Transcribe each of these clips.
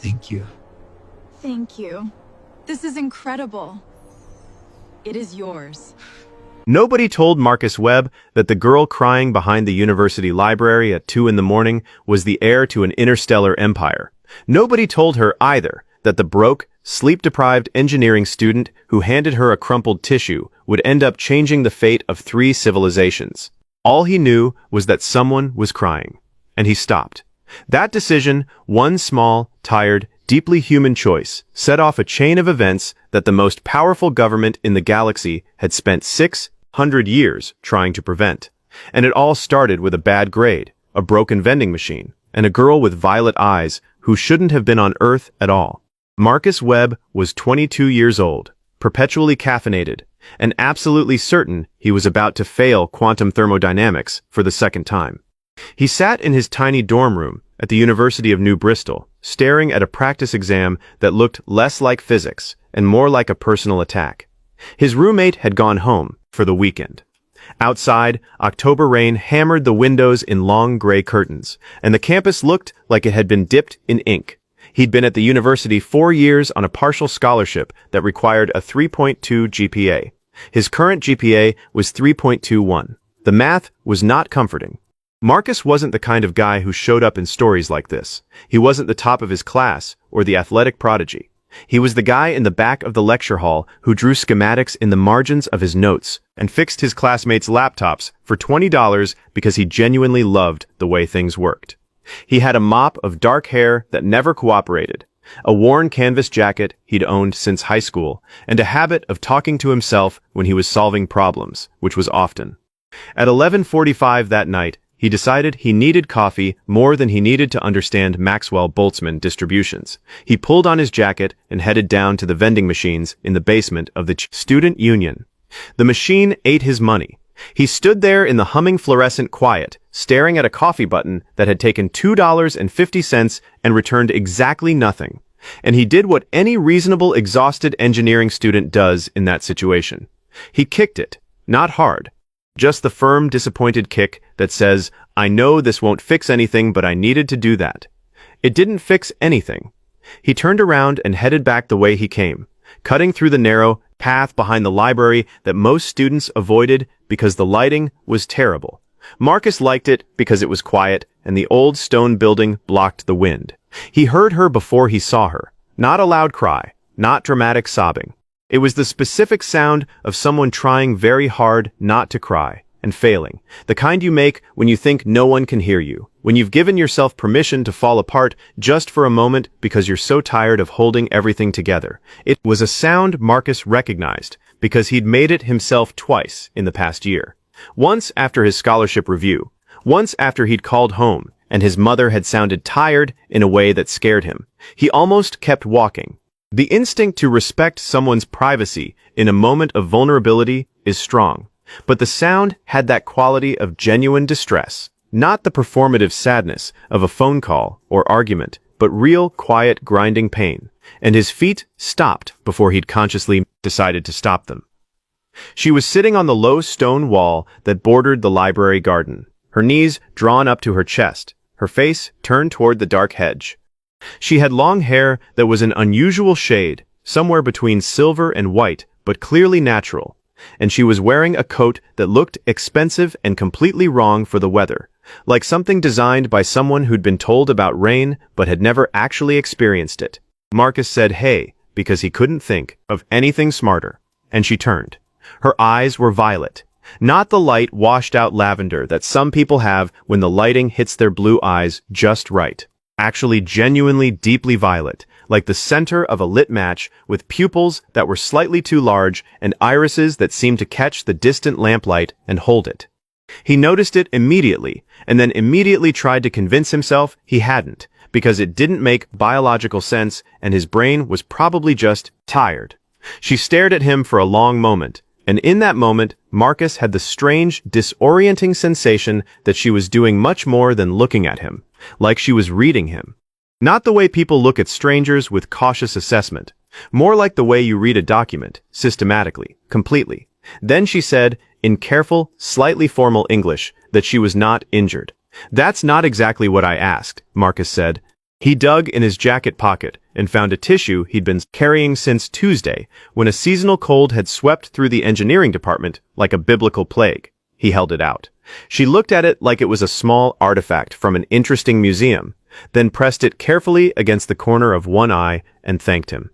Thank you. Thank you. This is incredible. It is yours. Nobody told Marcus Webb that the girl crying behind the university library at 2 in the morning was the heir to an interstellar empire. Nobody told her either that the broke, sleep-deprived engineering student who handed her a crumpled tissue would end up changing the fate of 3 civilizations. All he knew was that someone was crying, and he stopped. That decision, one small, tired, deeply human choice, set off a chain of events that the most powerful government in the galaxy had spent 600 years trying to prevent. And it all started with a bad grade, a broken vending machine, and a girl with violet eyes who shouldn't have been on Earth at all. Marcus Webb was 22 years old, perpetually caffeinated, and absolutely certain he was about to fail quantum thermodynamics for the second time. He sat in his tiny dorm room at the University of New Bristol, staring at a practice exam that looked less like physics and more like a personal attack. His roommate had gone home for the weekend. Outside, October rain hammered the windows in long gray curtains, and the campus looked like it had been dipped in ink. He'd been at the university 4 years on a partial scholarship that required a 3.2 GPA. His current GPA was 3.21. The math was not comforting. Marcus wasn't the kind of guy who showed up in stories like this. He wasn't the top of his class or the athletic prodigy. He was the guy in the back of the lecture hall who drew schematics in the margins of his notes and fixed his classmates' laptops for $20 because he genuinely loved the way things worked. He had a mop of dark hair that never cooperated, a worn canvas jacket he'd owned since high school, and a habit of talking to himself when he was solving problems, which was often. At 11:45 that night, he decided he needed coffee more than he needed to understand Maxwell-Boltzmann distributions. He pulled on his jacket and headed down to the vending machines in the basement of the student union. The machine ate his money. He stood there in the humming fluorescent quiet, staring at a coffee button that had taken $2.50 and returned exactly nothing. And he did what any reasonable exhausted engineering student does in that situation. He kicked it, not hard. Just the firm, disappointed kick that says, I know this won't fix anything, but I needed to do that. It didn't fix anything. He turned around and headed back the way he came, cutting through the narrow path behind the library that most students avoided because the lighting was terrible. Marcus liked it because it was quiet and the old stone building blocked the wind. He heard her before he saw her. Not a loud cry, not dramatic sobbing. It was the specific sound of someone trying very hard not to cry and failing, the kind you make when you think no one can hear you, when you've given yourself permission to fall apart just for a moment because you're so tired of holding everything together. It was a sound Marcus recognized because he'd made it himself twice in the past year. Once after his scholarship review, once after he'd called home and his mother had sounded tired in a way that scared him. He almost kept walking. The instinct to respect someone's privacy in a moment of vulnerability is strong, but the sound had that quality of genuine distress, not the performative sadness of a phone call or argument, but real, quiet, grinding pain, and his feet stopped before he'd consciously decided to stop them. She was sitting on the low stone wall that bordered the library garden, her knees drawn up to her chest, her face turned toward the dark hedge. She had long hair that was an unusual shade, somewhere between silver and white, but clearly natural, and she was wearing a coat that looked expensive and completely wrong for the weather, like something designed by someone who'd been told about rain but had never actually experienced it. Marcus said hey, because he couldn't think of anything smarter, and she turned. Her eyes were violet, not the light washed-out lavender that some people have when the lighting hits their blue eyes just right. Actually genuinely deeply violet, like the center of a lit match, with pupils that were slightly too large and irises that seemed to catch the distant lamplight and hold it. He noticed it immediately, and then immediately tried to convince himself he hadn't, because it didn't make biological sense and his brain was probably just tired. She stared at him for a long moment, and in that moment, Marcus had the strange, disorienting sensation that she was doing much more than looking at him, like she was reading him. Not the way people look at strangers with cautious assessment, more like the way you read a document, systematically, completely. Then she said, in careful, slightly formal English, that she was not injured. That's not exactly what I asked, Marcus said. He dug in his jacket pocket and found a tissue he'd been carrying since Tuesday, when a seasonal cold had swept through the engineering department like a biblical plague. He held it out. She looked at it like it was a small artifact from an interesting museum, then pressed it carefully against the corner of one eye and thanked him.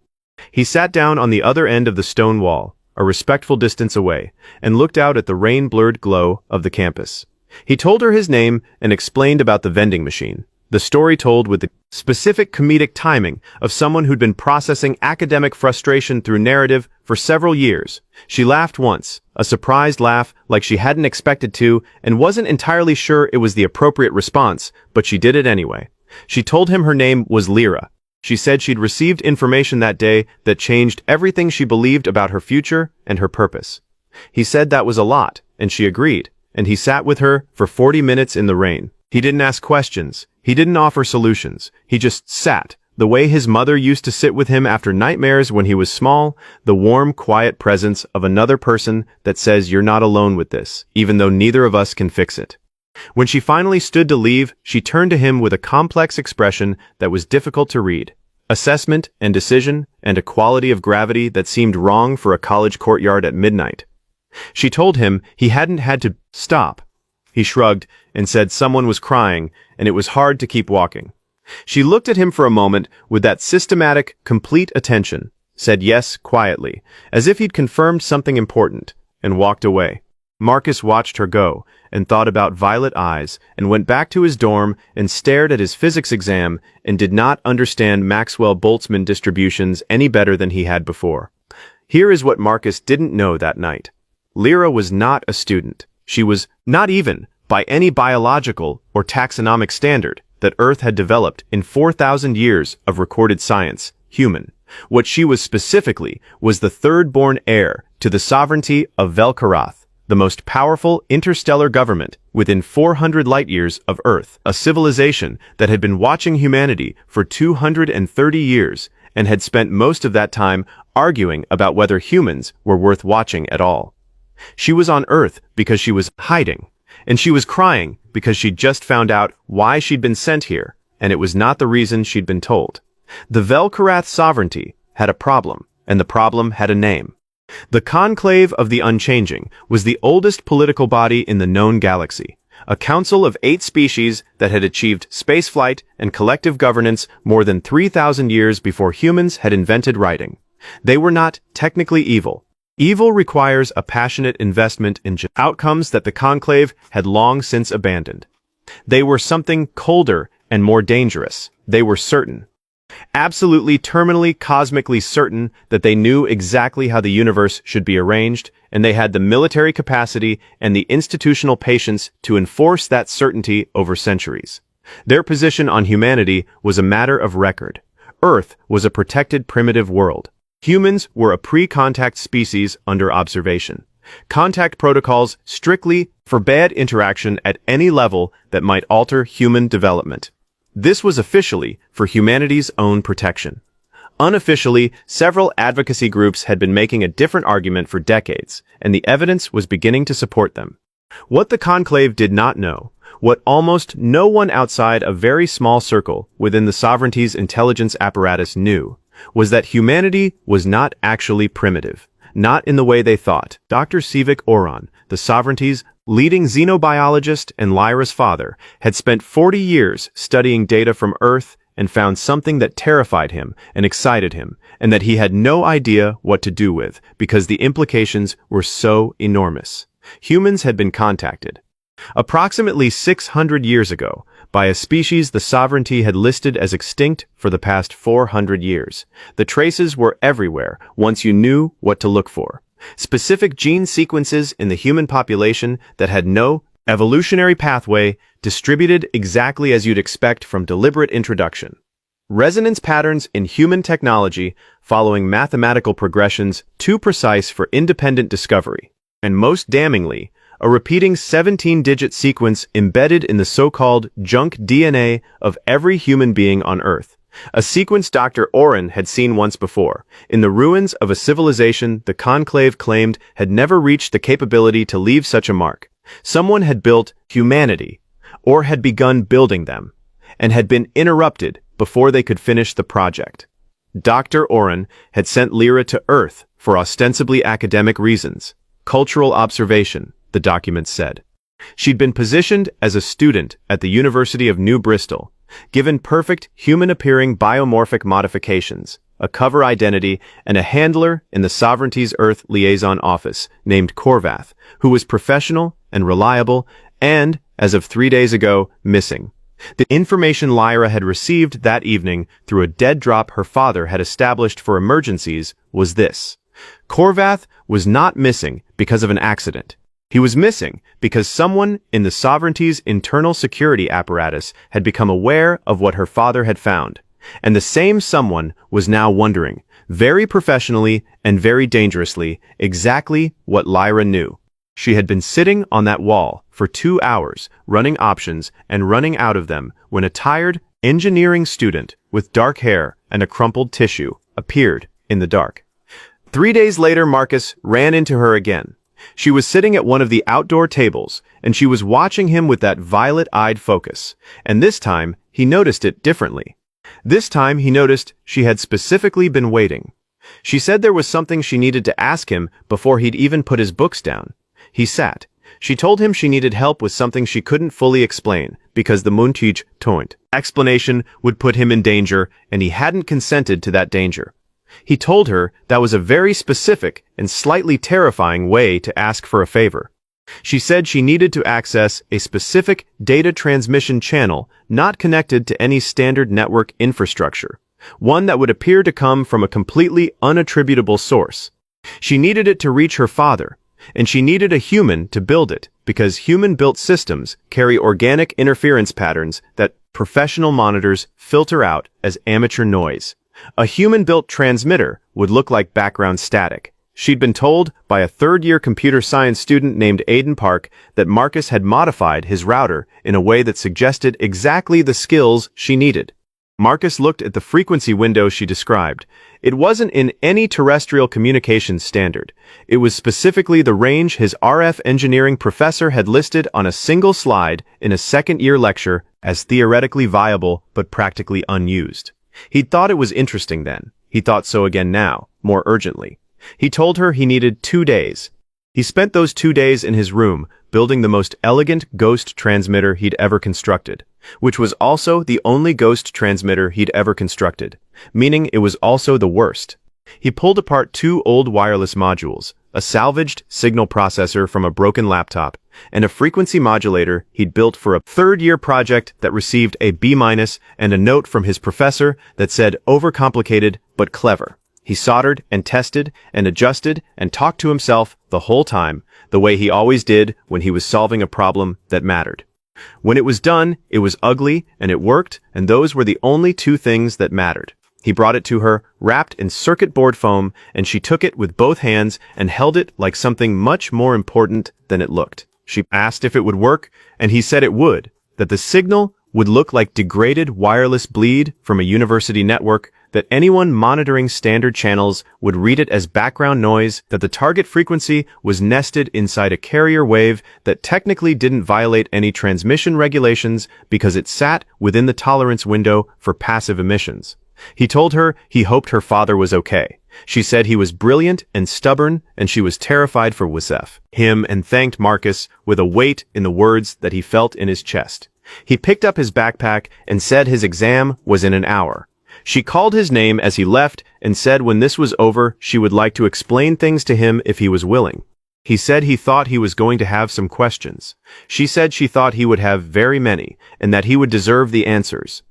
He sat down on the other end of the stone wall, a respectful distance away, and looked out at the rain-blurred glow of the campus. He told her his name and explained about the vending machine, the story told with the specific comedic timing of someone who'd been processing academic frustration through narrative for several years. She laughed once, a surprised laugh like she hadn't expected to, and wasn't entirely sure it was the appropriate response, but she did it anyway. She told him her name was Lyra. She said she'd received information that day that changed everything she believed about her future and her purpose. He said that was a lot, and she agreed, and he sat with her for 40 minutes in the rain. He didn't ask questions. He didn't offer solutions. He just sat, the way his mother used to sit with him after nightmares when he was small, the warm, quiet presence of another person that says you're not alone with this, even though neither of us can fix it. When she finally stood to leave, she turned to him with a complex expression that was difficult to read. Assessment and decision and a quality of gravity that seemed wrong for a college courtyard at midnight. She told him he hadn't had to stop. He shrugged and said someone was crying and it was hard to keep walking. She looked at him for a moment with that systematic, complete attention, said yes quietly, as if he'd confirmed something important, and walked away. Marcus watched her go and thought about violet eyes and went back to his dorm and stared at his physics exam and did not understand Maxwell-Boltzmann distributions any better than he had before. Here is what Marcus didn't know that night. Lyra was not a student. She was not even, by any biological or taxonomic standard that Earth had developed in 4,000 years of recorded science, human. What she was specifically was the third-born heir to the sovereignty of Vel'Karath, the most powerful interstellar government within 400 light-years of Earth, a civilization that had been watching humanity for 230 years and had spent most of that time arguing about whether humans were worth watching at all. She was on Earth because she was hiding, and she was crying because she'd just found out why she'd been sent here, and it was not the reason she'd been told. The Vel'Karath sovereignty had a problem, and the problem had a name. The Conclave of the Unchanging was the oldest political body in the known galaxy, a council of 8 species that had achieved spaceflight and collective governance more than 3,000 years before humans had invented writing. They were not technically evil. Evil requires a passionate investment in outcomes that the Conclave had long since abandoned. They were something colder and more dangerous. They were certain. Absolutely, terminally, cosmically certain that they knew exactly how the universe should be arranged, and they had the military capacity and the institutional patience to enforce that certainty over centuries. Their position on humanity was a matter of record. Earth was a protected primitive world. Humans were a pre-contact species under observation. Contact protocols strictly forbade interaction at any level that might alter human development. This was officially for humanity's own protection. Unofficially, several advocacy groups had been making a different argument for decades, and the evidence was beginning to support them. What the Conclave did not know, what almost no one outside a very small circle within the sovereignty's intelligence apparatus knew, was that humanity was not actually primitive, not in the way they thought. Dr. Sivik Oron, the sovereignty's leading xenobiologist and Lyra's father, had spent 40 years studying data from Earth and found something that terrified him and excited him, and that he had no idea what to do with because the implications were so enormous. Humans had been contacted. Approximately 600 years ago, by a species the sovereignty had listed as extinct for the past 400 years. The traces were everywhere once you knew what to look for. Specific gene sequences in the human population that had no evolutionary pathway, distributed exactly as you'd expect from deliberate introduction. Resonance patterns in human technology following mathematical progressions too precise for independent discovery. And most damningly, a repeating 17-digit sequence embedded in the so-called junk DNA of every human being on Earth. A sequence Dr. Oren had seen once before, in the ruins of a civilization the Conclave claimed had never reached the capability to leave such a mark. Someone had built humanity, or had begun building them. and had been interrupted before they could finish the project. Dr. Oren had sent Lyra to Earth for ostensibly academic reasons, cultural observation, the document said. She'd been positioned as a student at the University of New Bristol, given perfect human-appearing biomorphic modifications, a cover identity, and a handler in the Sovereignty's Earth liaison office named Korvath, who was professional and reliable and, as of 3 days ago, missing. The information Lyra had received that evening through a dead drop her father had established for emergencies was this. Korvath was not missing because of an accident. He was missing because someone in the Sovereignty's internal security apparatus had become aware of what her father had found. And the same someone was now wondering, very professionally and very dangerously, exactly what Lyra knew. She had been sitting on that wall for 2 hours, running options and running out of them, when a tired engineering student with dark hair and a crumpled tissue appeared in the dark. 3 days later, Marcus ran into her again. She was sitting at one of the outdoor tables, and she was watching him with that violet-eyed focus. And this time, he noticed it differently. This time, he noticed she had specifically been waiting. She said there was something she needed to ask him before he'd even put his books down. He sat. She told him she needed help with something she couldn't fully explain, because the mündliche explanation would put him in danger, and he hadn't consented to that danger. He told her that was a very specific and slightly terrifying way to ask for a favor. She said she needed to access a specific data transmission channel not connected to any standard network infrastructure, one that would appear to come from a completely unattributable source. She needed it to reach her father, and she needed a human to build it, because human-built systems carry organic interference patterns that professional monitors filter out as amateur noise. A human-built transmitter would look like background static. She'd been told by a third-year computer science student named Aidan Park that Marcus had modified his router in a way that suggested exactly the skills she needed. Marcus looked at the frequency window she described. It wasn't in any terrestrial communications standard. It was specifically the range his RF engineering professor had listed on a single slide in a second-year lecture as theoretically viable but practically unused. He'd thought it was interesting then. He thought so again now, more urgently. He told her he needed 2 days. He spent those 2 days in his room building the most elegant ghost transmitter he'd ever constructed, which was also the only ghost transmitter he'd ever constructed, meaning it was also the worst. He pulled apart 2 old wireless modules, a salvaged signal processor from a broken laptop, and a frequency modulator he'd built for a third-year project that received a B- and a note from his professor that said overcomplicated but clever. He soldered and tested and adjusted and talked to himself the whole time, the way he always did when he was solving a problem that mattered. When it was done, it was ugly and it worked, and those were the only 2 things that mattered. He brought it to her, wrapped in circuit board foam, and she took it with both hands and held it like something much more important than it looked. She asked if it would work, and he said it would, that the signal would look like degraded wireless bleed from a university network, that anyone monitoring standard channels would read it as background noise, that the target frequency was nested inside a carrier wave that technically didn't violate any transmission regulations because it sat within the tolerance window for passive emissions. He told her he hoped her father was okay. She said he was brilliant and stubborn, and she was terrified for him, and thanked Marcus with a weight in the words that he felt in his chest. He picked up his backpack and said his exam was in an hour. She called his name as he left and said when this was over she would like to explain things to him if he was willing. He said he thought he was going to have some questions. She said she thought he would have very many, and that he would deserve the answers.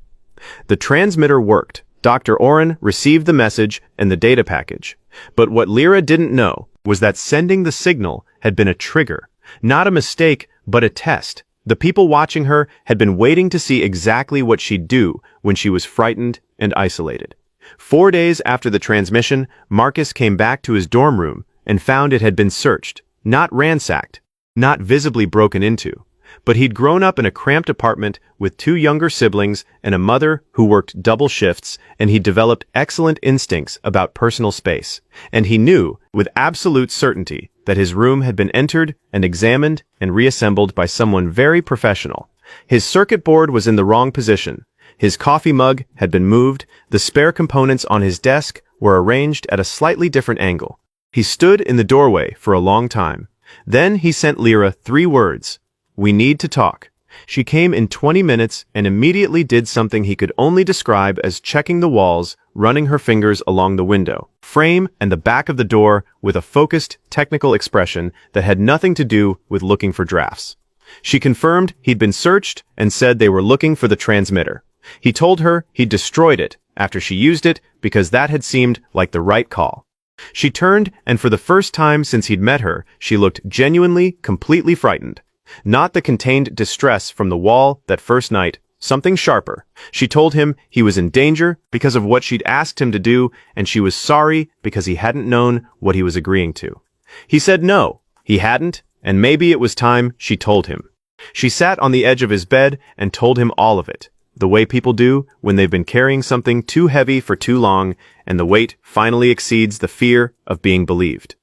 The transmitter worked. Dr. Oren received the message and the data package. But what Lyra didn't know was that sending the signal had been a trigger, not a mistake, but a test. The people watching her had been waiting to see exactly what she'd do when she was frightened and isolated. 4 days after the transmission, Marcus came back to his dorm room and found it had been searched, not ransacked, not visibly broken into. But he'd grown up in a cramped apartment with 2 younger siblings and a mother who worked double shifts, and he'd developed excellent instincts about personal space. And he knew, with absolute certainty, that his room had been entered and examined and reassembled by someone very professional, His circuit board was in the wrong position. His coffee mug had been moved. The spare components on his desk were arranged at a slightly different angle. He stood in the doorway for a long time. Then he sent Lyra 3 words. "We need to talk." She came in 20 minutes and immediately did something he could only describe as checking the walls, running her fingers along the window frame and the back of the door with a focused, technical expression that had nothing to do with looking for drafts. She confirmed he'd been searched and said they were looking for the transmitter. He told her he'd destroyed it after she used it because that had seemed like the right call. She turned, and for the first time since he'd met her, she looked genuinely, completely frightened. Not the contained distress from the wall that first night, something sharper. She told him he was in danger because of what she'd asked him to do, and she was sorry because he hadn't known what he was agreeing to. He said no, he hadn't, and maybe it was time she told him. She sat on the edge of his bed and told him all of it, the way people do when they've been carrying something too heavy for too long, and the weight finally exceeds the fear of being believed.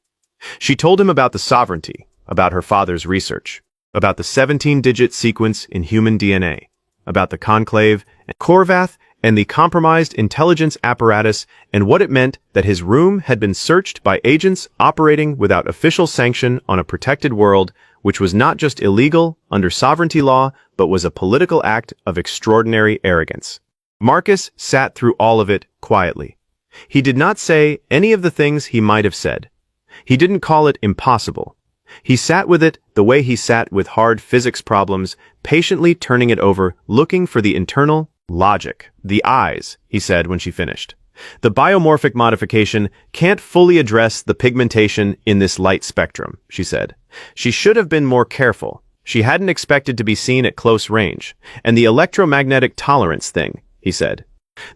She told him about the sovereignty, about her father's research, about the 17-digit sequence in human DNA, about the conclave and Korvath and the compromised intelligence apparatus, and what it meant that his room had been searched by agents operating without official sanction on a protected world, which was not just illegal under sovereignty law, but was a political act of extraordinary arrogance. Marcus sat through all of it quietly. He did not say any of the things he might have said. He didn't call it impossible. He sat with it the way he sat with hard physics problems, patiently turning it over, looking for the internal logic. "The eyes," he said when she finished. "The biomorphic modification can't fully address the pigmentation in this light spectrum," she said. She should have been more careful. She hadn't expected to be seen at close range. "And the electromagnetic tolerance thing," he said.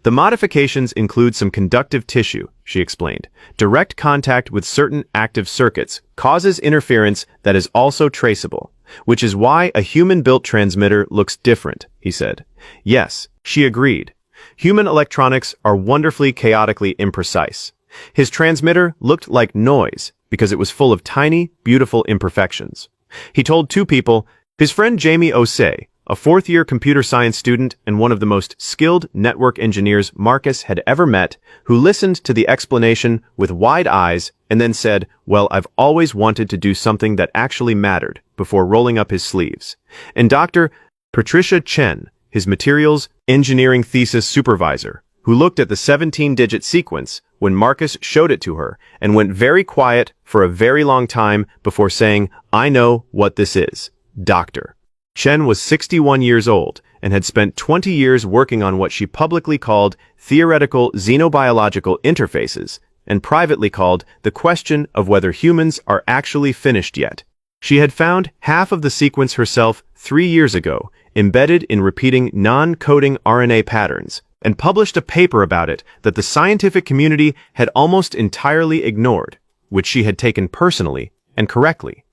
"The modifications include some conductive tissue," she explained. "Direct contact with certain active circuits causes interference that is also traceable, which is why a human-built transmitter looks different," he said. Yes, she agreed. Human electronics are wonderfully chaotically imprecise. His transmitter looked like noise because it was full of tiny, beautiful imperfections. He told 2 people, his friend Jamie Osei, a 4th-year computer science student and one of the most skilled network engineers Marcus had ever met, who listened to the explanation with wide eyes and then said, "Well, I've always wanted to do something that actually mattered," before rolling up his sleeves. And Dr. Patricia Chen, his materials engineering thesis supervisor, who looked at the 17-digit sequence when Marcus showed it to her and went very quiet for a very long time before saying, "I know what this is, Doctor." Chen was 61 years old and had spent 20 years working on what she publicly called theoretical xenobiological interfaces and privately called the question of whether humans are actually finished yet. She had found half of the sequence herself 3 years ago, embedded in repeating non-coding RNA patterns, and published a paper about it that the scientific community had almost entirely ignored, which she had taken personally and correctly.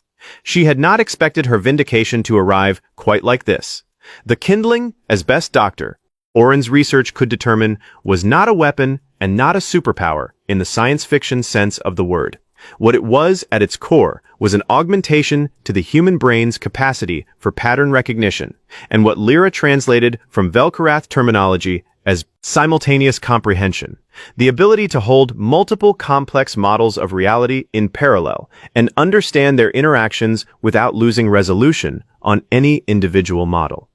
She had not expected her vindication to arrive quite like this. The kindling, as best Dr. Oren's research could determine, was not a weapon and not a superpower in the science fiction sense of the word. What it was at its core was an augmentation to the human brain's capacity for pattern recognition, and what Lyra translated from Velkorath terminology as simultaneous comprehension, the ability to hold multiple complex models of reality in parallel and understand their interactions without losing resolution on any individual model.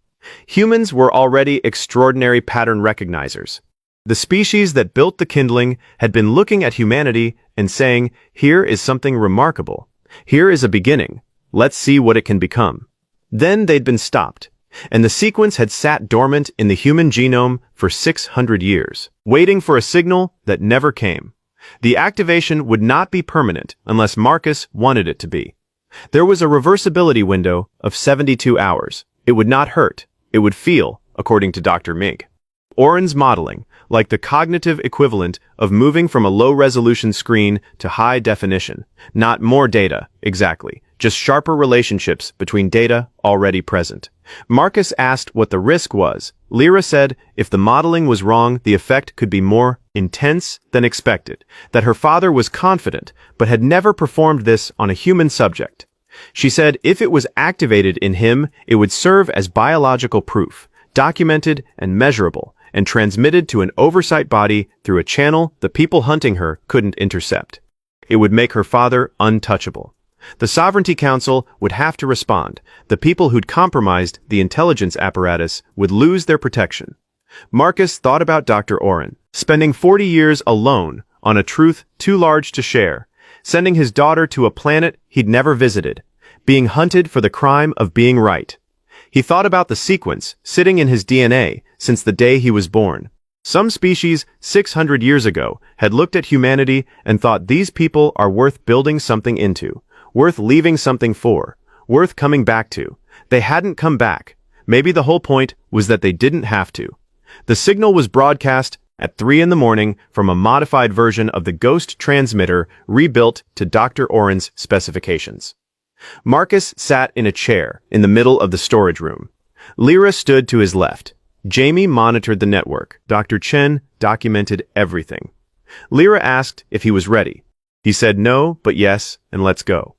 Humans were already extraordinary pattern recognizers. The species that built the kindling had been looking at humanity and saying, "Here is something remarkable. Here is a beginning. Let's see what it can become." Then they'd been stopped, and the sequence had sat dormant in the human genome for 600 years, waiting for a signal that never came. The activation would not be permanent unless Marcus wanted it to be. There was a reversibility window of 72 hours. It would not hurt. It would feel, according to Dr. Mig. Oren's modeling, like the cognitive equivalent of moving from a low-resolution screen to high definition. Not more data, exactly, just sharper relationships between data already present. Marcus asked what the risk was. Lyra said if the modeling was wrong, the effect could be more intense than expected, that her father was confident but had never performed this on a human subject. She said if it was activated in him, it would serve as biological proof, documented and measurable, and transmitted to an oversight body through a channel the people hunting her couldn't intercept. It would make her father untouchable. The Sovereignty Council would have to respond. The people who'd compromised the intelligence apparatus would lose their protection. Marcus thought about Dr. Oren, spending 40 years alone on a truth too large to share, sending his daughter to a planet he'd never visited, being hunted for the crime of being right. He thought about the sequence sitting in his DNA since the day he was born. Some species 600 years ago had looked at humanity and thought these people are worth building something into, worth leaving something for, worth coming back to. They hadn't come back. Maybe the whole point was that they didn't have to. The signal was broadcast at 3 a.m. from a modified version of the Ghost transmitter rebuilt to Dr. Oren's specifications. Marcus sat in a chair in the middle of the storage room. Lyra stood to his left. Jamie monitored the network. Dr. Chen documented everything. Lyra asked if he was ready. He said no, but yes, and let's go.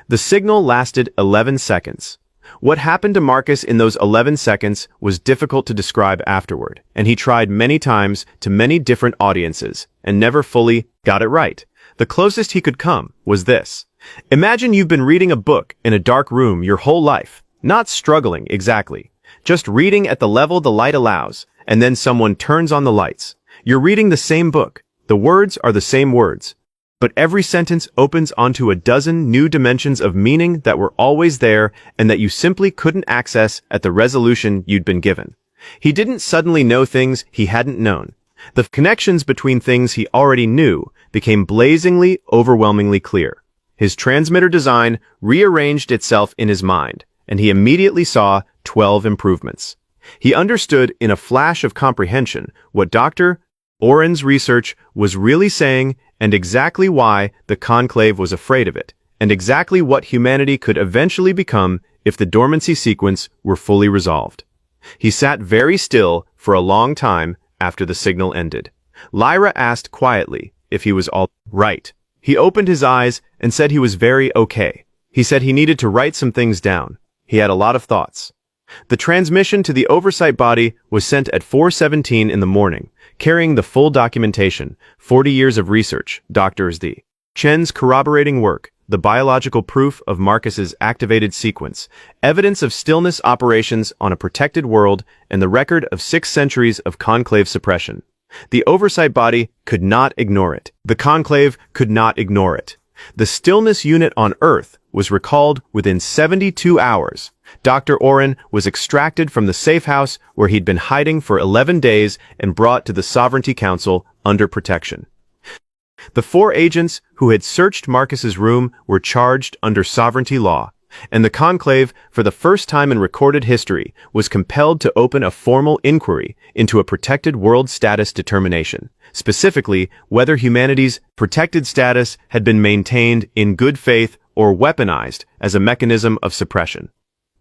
The signal lasted 11 seconds. What happened to Marcus in those 11 seconds was difficult to describe afterward, and he tried many times to many different audiences and never fully got it right. The closest he could come was this. Imagine you've been reading a book in a dark room your whole life, not struggling exactly, just reading at the level the light allows, and then someone turns on the lights. You're reading the same book. The words are the same words, but every sentence opens onto a dozen new dimensions of meaning that were always there and that you simply couldn't access at the resolution you'd been given. He didn't suddenly know things he hadn't known. The connections between things he already knew became blazingly, overwhelmingly clear. His transmitter design rearranged itself in his mind, and he immediately saw 12 improvements. He understood in a flash of comprehension what Dr. Oren's research was really saying and exactly why the Conclave was afraid of it, and exactly what humanity could eventually become if the dormancy sequence were fully resolved. He sat very still for a long time after the signal ended. Lyra asked quietly if he was all right. He opened his eyes and said he was very okay. He said he needed to write some things down. He had a lot of thoughts. The transmission to the oversight body was sent at 4:17 in the morning, carrying the full documentation, 40 years of research, Dr. Chen's corroborating work, the biological proof of Marcus's activated sequence, evidence of stillness operations on a protected world, and the record of 6 centuries of conclave suppression. The oversight body could not ignore it. The conclave could not ignore it. The stillness unit on Earth was recalled within 72 hours. Dr. Oren was extracted from the safe house where he'd been hiding for 11 days and brought to the Sovereignty Council under protection. The 4 agents who had searched Marcus's room were charged under sovereignty law, and the Conclave, for the first time in recorded history, was compelled to open a formal inquiry into a protected world status determination, specifically whether humanity's protected status had been maintained in good faith or weaponized as a mechanism of suppression.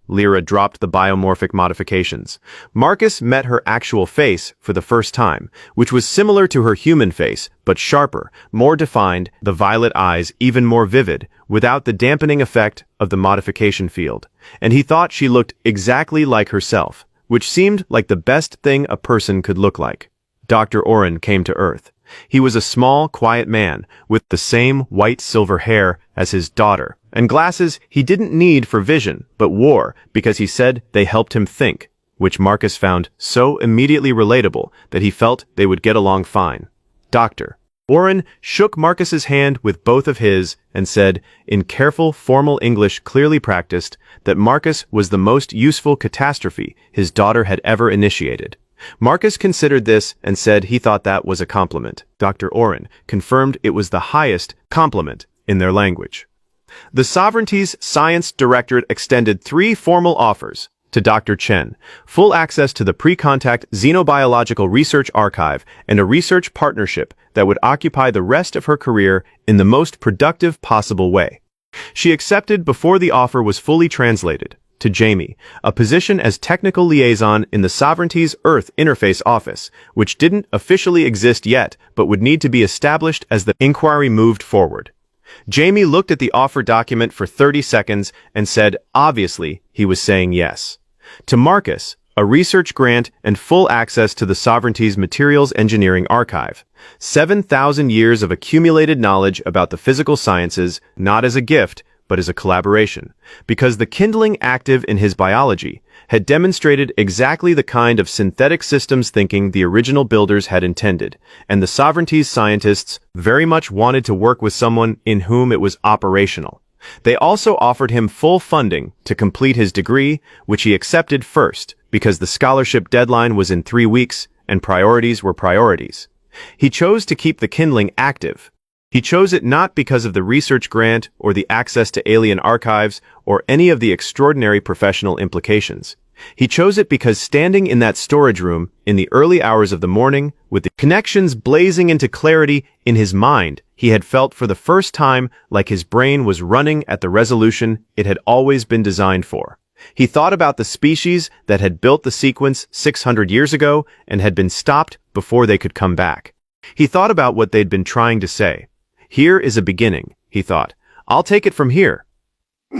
Lyra dropped the biomorphic modifications. Marcus met her actual face for the first time, which was similar to her human face, but sharper, more defined, the violet eyes even more vivid, without the dampening effect of the modification field. And he thought she looked exactly like herself, which seemed like the best thing a person could look like. Dr. Oren came to Earth. He was a small, quiet man, with the same white-silver hair as his daughter, and glasses he didn't need for vision, but wore because he said they helped him think, which Marcus found so immediately relatable that he felt they would get along fine. Dr. Oren shook Marcus's hand with both of his and said, in careful, formal English clearly practiced, that Marcus was the most useful catastrophe his daughter had ever initiated. Marcus considered this and said he thought that was a compliment. Dr. Oren confirmed it was the highest compliment in their language. The Sovereignty's Science Directorate extended 3 formal offers to Dr. Chen: full access to the pre-contact xenobiological research archive and a research partnership that would occupy the rest of her career in the most productive possible way. She accepted before the offer was fully translated. To Jamie, a position as technical liaison in the Sovereignty's Earth Interface Office, which didn't officially exist yet but would need to be established as the inquiry moved forward. Jamie looked at the offer document for 30 seconds and said, obviously, he was saying yes. To Marcus, a research grant and full access to the Sovereignty's Materials Engineering Archive. 7,000 years of accumulated knowledge about the physical sciences, not as a gift, but as a collaboration. Because the kindling active in his biology had demonstrated exactly the kind of synthetic systems thinking the original builders had intended, and the Sovereignty's scientists very much wanted to work with someone in whom it was operational. They also offered him full funding to complete his degree, which he accepted first, because the scholarship deadline was in 3 weeks, and priorities were priorities. He chose to keep the kindling active. He chose it not because of the research grant or the access to alien archives or any of the extraordinary professional implications. He chose it because standing in that storage room in the early hours of the morning, with the connections blazing into clarity in his mind, he had felt for the first time like his brain was running at the resolution it had always been designed for. He thought about the species that had built the sequence 600 years ago and had been stopped before they could come back. He thought about what they'd been trying to say. Here is a beginning, he thought. I'll take it from here.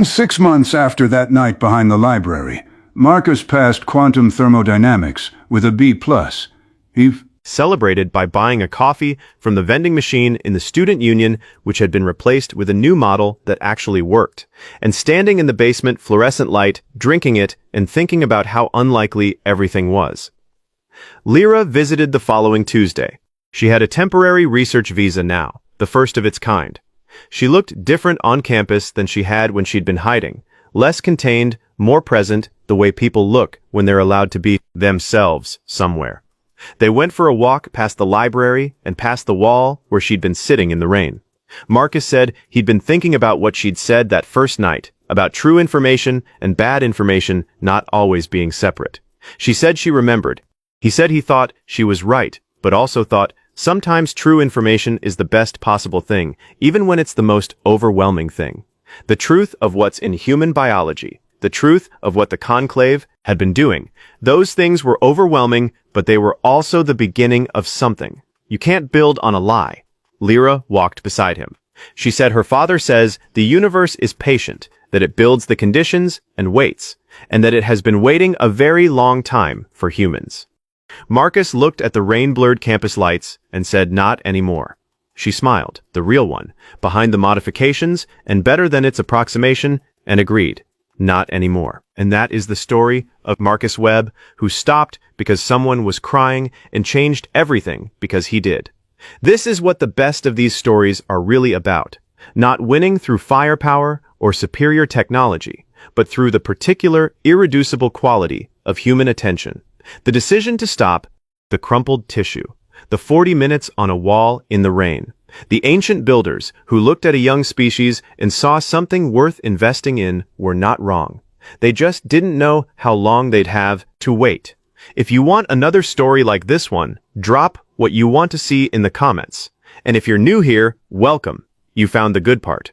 6 months after that night behind the library, Marcus passed quantum thermodynamics with a B+. He celebrated by buying a coffee from the vending machine in the student union, which had been replaced with a new model that actually worked, and standing in the basement fluorescent light, drinking it, and thinking about how unlikely everything was. Lyra visited the following Tuesday. She had a temporary research visa now, the first of its kind. She looked different on campus than she had when she'd been hiding, less contained, more present, the way people look when they're allowed to be themselves somewhere. They went for a walk past the library and past the wall where she'd been sitting in the rain. Marcus said he'd been thinking about what she'd said that first night, about true information and bad information not always being separate. She said she remembered. He said he thought she was right, but also thought sometimes true information is the best possible thing, even when it's the most overwhelming thing. The truth of what's in human biology, the truth of what the conclave had been doing. Those things were overwhelming, but they were also the beginning of something. You can't build on a lie. Lyra walked beside him. She said her father says the universe is patient, that it builds the conditions and waits, and that it has been waiting a very long time for humans. Marcus looked at the rain-blurred campus lights and said not anymore. She smiled, the real one, behind the modifications and better than its approximation, and agreed. Not anymore. And that is the story of Marcus Webb, who stopped because someone was crying and changed everything because he did. This is what the best of these stories are really about. Not winning through firepower or superior technology, but through the particular, irreducible quality of human attention. The decision to stop, the crumpled tissue, the 40 minutes on a wall in the rain. The ancient builders who looked at a young species and saw something worth investing in were not wrong. They just didn't know how long they'd have to wait. If you want another story like this one, drop what you want to see in the comments. And if you're new here, welcome. You found the good part.